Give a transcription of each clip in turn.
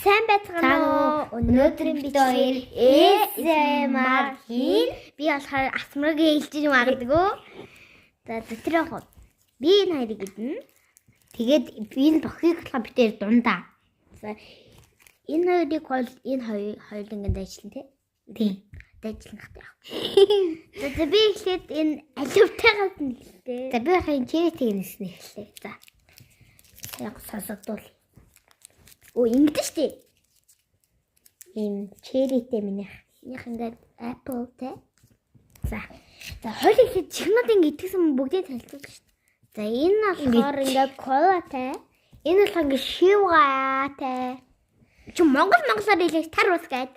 Сайн байцгаана уу? Өнөөдөр бид хоёр ASMR хийн. Би болохоор асмрагийн хэлж магадгүй. За тэр яг би энэ хоёрыг гэдэн. Тэгээд би энэ бохыг болохоор би тэр дундаа. За энэ хоёрыг бол энэ хоёр ингээд ажиллана тий. Ажиллах гэдэг. За би ихлээд энэ аливтайгаас нь хэлээ. За би хаяа чирэтийг нэснэ хэлээ. За. Яг сасагдвал. Оо ингэдэж штэ. Ийм чирэтэй минийх ингээд apple те. За хоёул ихэд чихнүүдийн итгэсэн бүгдийг танилцуулж штэ. За энэ болохоор ингээд cola те. Энэ болохоор ингээд шивга те. Чи монголоор хэлэх тар ус гээд.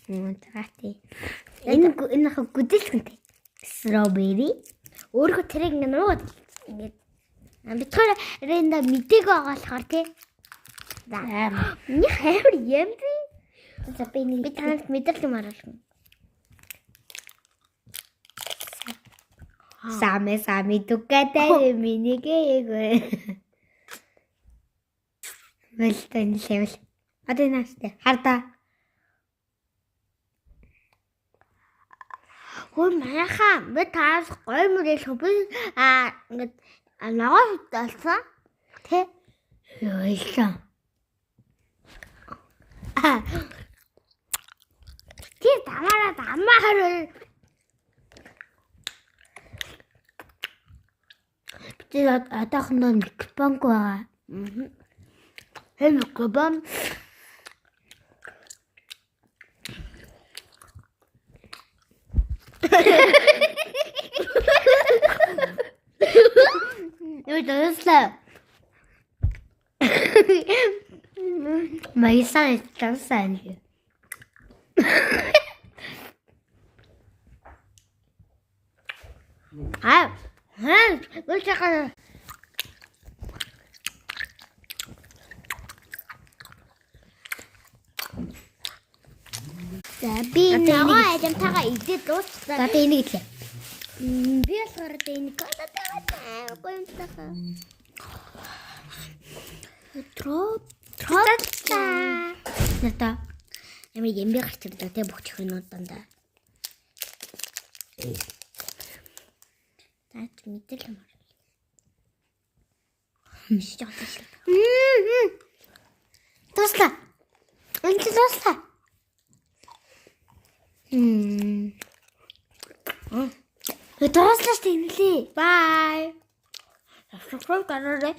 Тагти. Энэ хаа гүдэлсэнтэй. Strawberry. Өөрөө тэрийг ингээд нуугаад ингээд битгаар рэнда мэдээг байгаа болохоор тий. За. Миний хайр юм би. За би танаас мэдэрл юм аруулна. Сами дукатай минигээ. Вэлтэн левел. Адинастай харда. Хөөе манайхаа би таас гой мөрөл хөбөл ингээд ногоос талсан тэ ёйлоо. Тэр тамаараа амаар би атахнаа микрофон байгаа. Хэн микрофон Дөрөслөө. Майсан тансан. Гүлчээ. За би нөгөө аимтайгаа идээд дууссан. За би энийг идлээ. Би болохоор энэ кодатайгаа гомтахаа. Трота. Ната. Ямиг юм би гарч ирлээ те бүх чихнүүд дандаа. Таач мэдэл юм. Шижигдэж. Тусла. Энд тусла. Тусла штэ. Bye. Subscribe гараарай.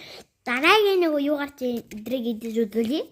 Дараагийн нэг юу гарч идрэг идэж үзүүлье.